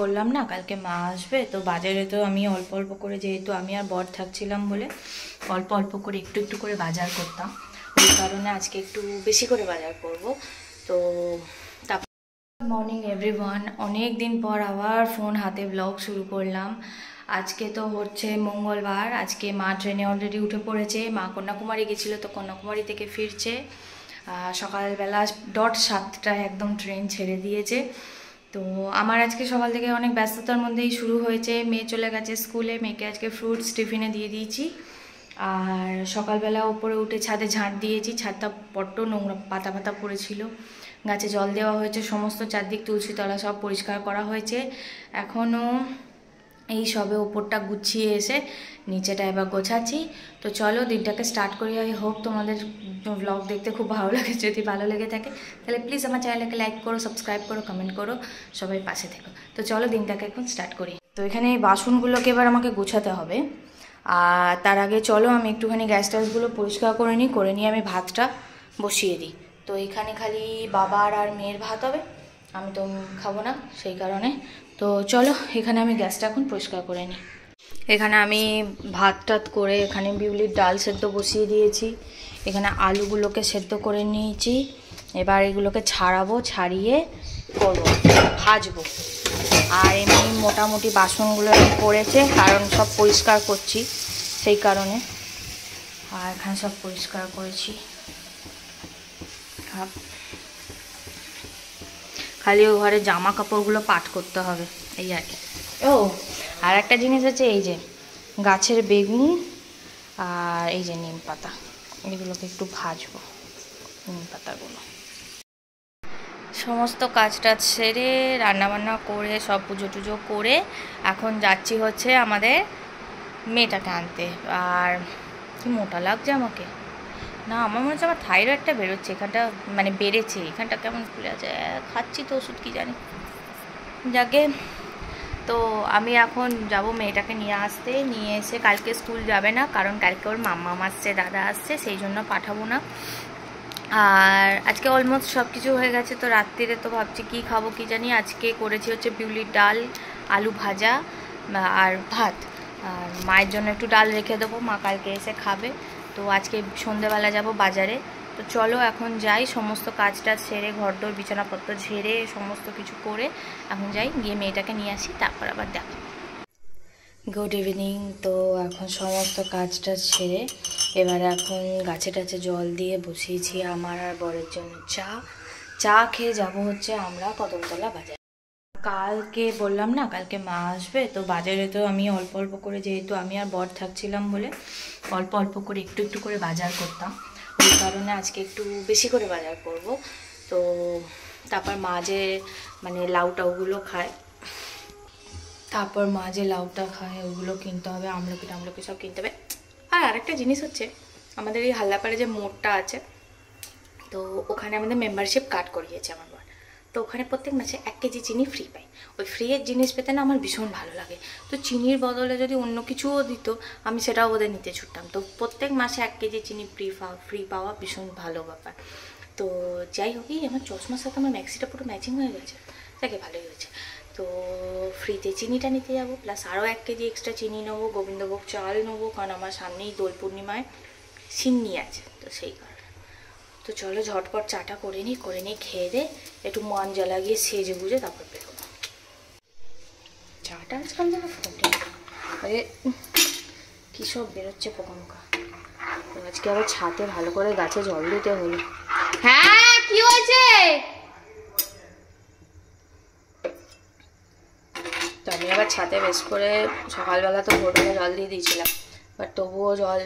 বললাম না কালকে মা আসবে, তো বাজারে তো আমি অল্প অল্প করে, যেহেতু আমি আর বর থাকছিলাম বলে অল্প অল্প করে একটু একটু করে বাজার করতাম, ওই কারণে আজকে একটু বেশি করে বাজার করব। তো তারপর মর্নিং এভরিওয়ান, অনেক দিন পর আবার ফোন হাতে ব্লগ শুরু করলাম। আজকে তো হচ্ছে মঙ্গলবার, আজকে মা ট্রেনে অলরেডি উঠে পড়েছে। মা কন্যাকুমারী গেছিলো, তো কন্যাকুমারী থেকে ফিরছে। সকালবেলা ডট 7টায় একদম ট্রেন ছেড়ে দিয়েছে। তো আমার আজকে সকাল থেকে অনেক ব্যস্ততার মধ্যেই শুরু হয়েছে। মেয়ে চলে গেছে স্কুলে, মেয়েকে আজকে ফ্রুটস টিফিনে দিয়ে দিয়েছি। আর সকালবেলা উপরে উঠে ছাদে ঝাঁট দিয়েছি, ছাদটা বড্ড নোংরা, পাতা পাতা পড়েছিল। গাছে জল দেওয়া হয়েছে, সমস্ত চারদিক তুলসীতলা সব পরিষ্কার করা হয়েছে। এখনও এই সবে ওপরটা গুছিয়ে এসে নিচেটা এবার গোছাচ্ছি। তো চলো দিনটাকে স্টার্ট করি। আই হোপ তোমাদের ব্লগ দেখতে খুব ভালো লাগে। যদি ভালো লেগে থাকে তাহলে প্লিজ আমার চ্যানেলটাকে লাইক করো, সাবস্ক্রাইব করো, কমেন্ট করো, সবাই পাশে থেকো। তো চলো দিনটাকে এখন স্টার্ট করি। তো এখানে এই বাসনগুলোকে এবার আমাকে গোছাতে হবে। আর তার আগে চলো আমি একটুখানি গ্যাস ট্যাসগুলো পরিষ্কার করে নিয়ে আমি ভাতটা বসিয়ে দিই। তো এখানে খালি বাবার আর মেয়ের ভাত হবে, আমি তো খাবো না, সেই কারণে। তো চলো এখানে আমি গ্যাসটা এখন পরিষ্কার করে নিই। এখানে আমি ভাত টাত করে এখানে বিউলির ডাল সেদ্ধ বসিয়ে দিয়েছি। এখানে আলুগুলোকে সেদ্ধ করে নিয়েছি। এবার এগুলোকে ছাড়াবো, ছাড়িয়ে করবো, ভাজবো। আর এমনি মোটামুটি বাসনগুলো পড়েছে, কারণ সব পরিষ্কার করছি সেই কারণে। আর এখানে সব পরিষ্কার করেছি, খালি ও ঘরে জামা কাপড়গুলো পাট করতে হবে, এই আর কি। ও আর একটা জিনিস হচ্ছে, এই যে গাছের বেগুন আর এই যে নিম পাতা, এগুলোকে একটু ভাজবো, নিম পাতাগুলো। সমস্ত কাজ টাজ সেরে রান্নাবান্না করে সব পুজো টুজো করে এখন যাচ্ছি হচ্ছে আমাদের মেয়েটাকে আনতে। আর কি মোটা লাগছে আমাকে, না আমার মনে হচ্ছে আমার থাইরয়েডটা বেরোচ্ছে, এখানটা মানে বেড়েছে, এখানটা কেমন ফুলে আছে। খাচ্ছি তো ওষুধ, কি জানি, যাকে। তো আমি এখন যাব মেয়েটাকে নিয়ে এসে, কালকে স্কুল যাবে না, কারণ কালকে ওর মাম্মা আসছে, দাদা আসছে, সেই জন্য পাঠাবো না। আর আজকে অলমোস্ট সব কিছু হয়ে গেছে। তো রাত্রিরে তো ভাবছি কি খাবো কি জানি। আজকে করেছি হচ্ছে বিউলির ডাল, আলু ভাজা আর ভাত। আর মায়ের জন্য একটু ডাল রেখে দেবো, মা কালকে এসে খাবে। তো আজকে সন্ধেবেলা যাব বাজারে। তো চলো এখন যাই, সমস্ত কাজটা সেরে ঘরদোর বিছানাপত্র ঝেড়ে সমস্ত কিছু করে এখন যাই, গিয়ে মেয়েটাকে নিয়ে আসি, তারপর আবার দেখো। Good evening. তো এখন সমস্ত কাজটা ছেড়ে এবারে এখন গাছে টাছে জল দিয়ে বসিয়েছি আমার আর বরের জন্য চা খেয়ে যাব হচ্ছে আমরা কদমতলা বাজারে। কালকে বললাম না কালকে মা আসবে, তো বাজারে তো আমি অল্প অল্প করে, যেহেতু আমি আর বর থাকছিলাম বলে অল্প অল্প করে একটু একটু করে বাজার করতাম, ওই কারণে আজকে একটু বেশি করে বাজার করব। তো তারপর মা যে মানে লাউ টাউগুলো খায়, লাউটা খায় ওগুলো কিনতে হবে, আমলকি সব কিনতে হবে। আর আরেকটা জিনিস হচ্ছে, আমাদের এই হাল্লাপাড়ে যে মোড়টা আছে, তো ওখানে আমাদের মেম্বারশিপ কার্ড করিয়েছে আমার বর। তো ওখানে প্রত্যেক মাসে 1 কেজি চিনি ফ্রি পাই। ওই ফ্রিয়ের জিনিস পেতে না আমার ভীষণ ভালো লাগে। তো চিনির বদলে যদি অন্য কিছুও দিত আমি সেটাও ওদের নিতে ছুটতাম। তো প্রত্যেক মাসে 1 কেজি চিনি ফ্রি পাওয়া ভীষণ ভালো ব্যাপার। তো যাই হোক, আমার চশমার সাথে আমার ম্যাক্সিটা পুরো ম্যাচিং হয়ে গেছে, তাকে ভালোই হয়েছে। তো ফ্রিতে চিনিটা নিতে যাবো, প্লাস আরও 1 কেজি এক্সট্রা চিনি নেবো, গোবিন্দভোগ চাল নেবো, কারণ আমার সামনেই দোল পূর্ণিমায় সিন্নি আছে, তো সেই কারণে। তো চলো ঝটপট চাটা করে নিই খেয়ে দে একটু মঞ্জা লাগিয়ে সেজে গুজে তারপর বেরোবো। চাটা আজকাল যেন ফোটে, আরে কী সব বেরোচ্ছে পোকামোকা। তো আজকে আবার ছাদে ভালো করে গাছে জল দিতে হলো। হ্যাঁ কি হয়েছে? তো আমি আবার ছাদে বেশ করে সকালবেলা তো ভোরবেলা জল দিয়ে দিয়েছিলাম, বাট তবুও জল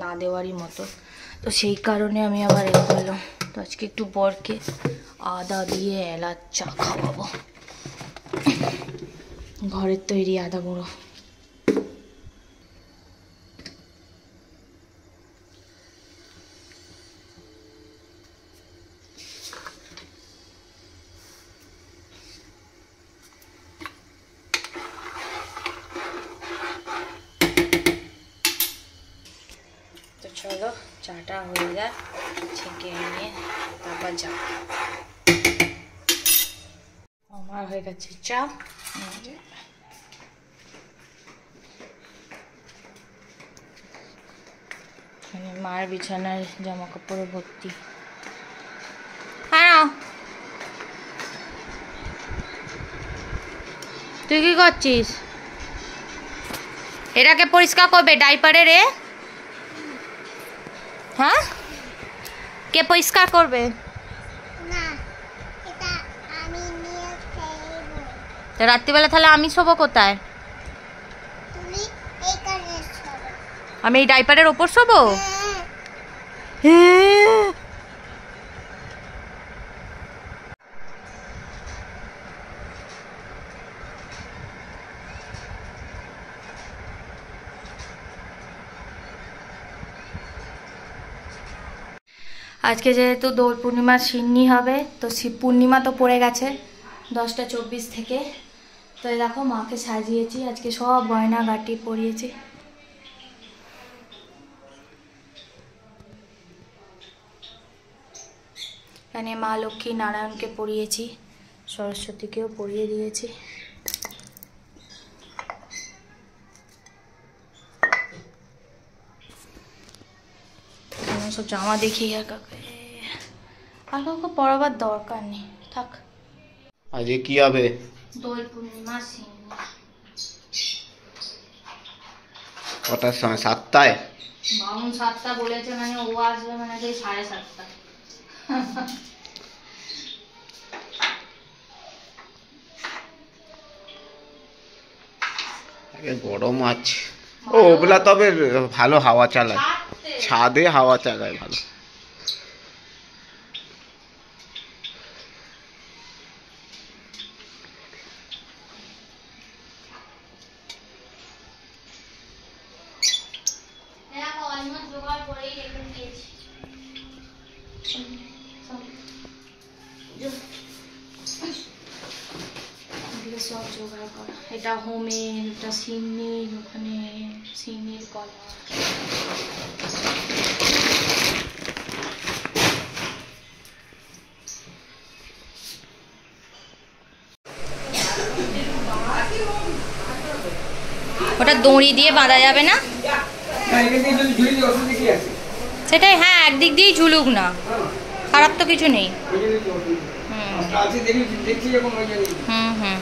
না দেওয়ারই মতো। তো সেই কারণে আমি আবার এ করলাম। তো আজকে একটু বরকে আদা দিয়ে এলাচ চা খাওয়াবো, ঘরের তৈরি আদা গুঁড়ো। চলো চাটা হয়ে যায়, ছেঁকে নিয়ে তারপর যাও। আর হয়ে গেছে চা। মার বিছানার জামা কাপড়ে ভর্তি। হ্যাঁ তুই কি করছিস? এটাকে পরিষ্কার করবে ডাইপারে রে? হ্যাঁ কে পরিষ্কার করবে? রাত্রিবেলা তাহলে আমি শোবো কোথায়? আমি এই ডাইপারের ওপর শোবো? আজকে যেহেতু দোল পূর্ণিমার সিন্নি হবে, তো পূর্ণিমা তো পড়ে গেছে 10:24 থেকে। তো এই দেখো মাকে সাজিয়েছি, আজকে সব গয়না গাটি পরিয়েছি। এখানে মা লক্ষ্মী নারায়ণকে পরিয়েছি, সরস্বতীকেও পরিয়ে দিয়েছি। সব জামা দেখি আর কাউকে পরাবার দরকার নেই, থাক। আজকে কি হবে? দোল পূর্ণিমা সিন্নি। কটার সময়? 7টায়? বাউন 7টা বলেছে, মানে ও আসবে মানে সেই 7:30। গরম আছে। ও ওগুলা তবে ভালো হাওয়া চালায়, ছাদে হাওয়া চালায় ভালো। সব জোগাড় করা, এটা হোমের, এটা সিন্নির, ওখানে সিন্নির কলা। ওটা দড়ি দিয়ে বাঁধা যাবে না? সেটাই, হ্যাঁ একদিক দিয়েই ঝুলুক না, খারাপ তো কিছু নেই। হুম হুম।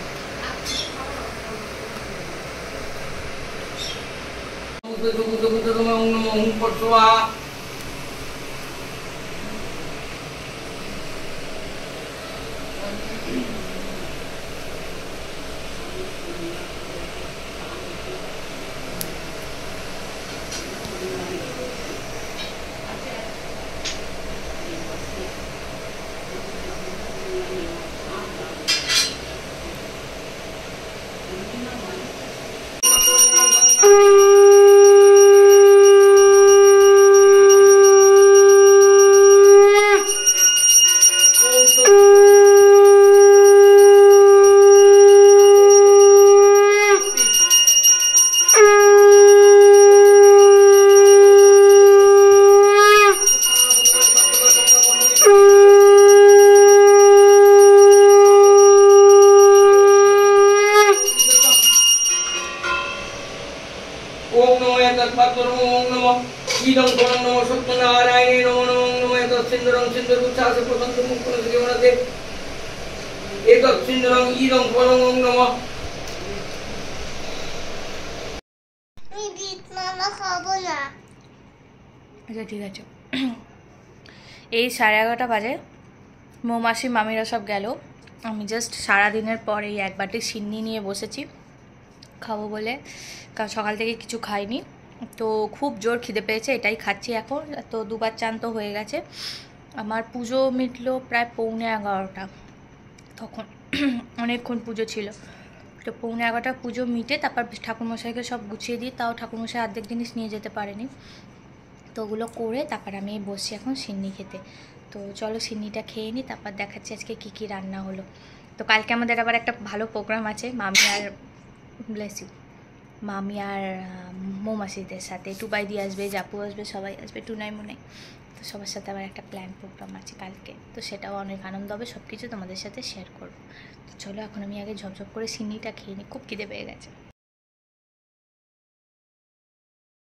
আচ্ছা ঠিক আছে। এই 11:30 বাজে, মৌমাসি মামিরা সব গেল। আমি জাস্ট সারাদিনের পর এই এক বাটি সিন্নি নিয়ে বসেছি খাবো বলে, কারণ সকাল থেকে কিছু খাইনি, তো খুব জোর খিদে পেয়েছে, এটাই খাচ্ছি এখন। তো দুবার চান তো হয়ে গেছে। আমার পুজো মিটলো প্রায় 11:15, তখন অনেকক্ষণ পুজো ছিল। তো 11:15 পুজো মিটে তারপর ঠাকুরমশাইকে সব গুছিয়ে দিই, তাও ঠাকুরমশাই অর্ধেক জিনিস নিয়ে যেতে পারেনি। তো ওগুলো করে তারপর আমি বসছি এখন সিন্নি খেতে। তো চলো সিন্নিটা খেয়ে নিই, তারপর দেখাচ্ছি আজকে কী কী রান্না হলো। তো কালকে আমাদের আবার একটা ভালো প্রোগ্রাম আছে, মামি আর মৌমাসিদের সাথে। টুবাইদি আসবে, জাপু আসবে, সবাই আসবে, টুনাই মুনাই। তো সবার সাথে আবার একটা প্ল্যান প্রোগ্রাম আছে কালকে, তো সেটাও অনেক আনন্দ হবে, সব কিছু তোমাদের সাথে শেয়ার করবো। তো চলো এখন আমি আগে ঝপঝপ করে সিন্নিটা খেয়ে নিই, খুব খিদে পেয়ে গেছে।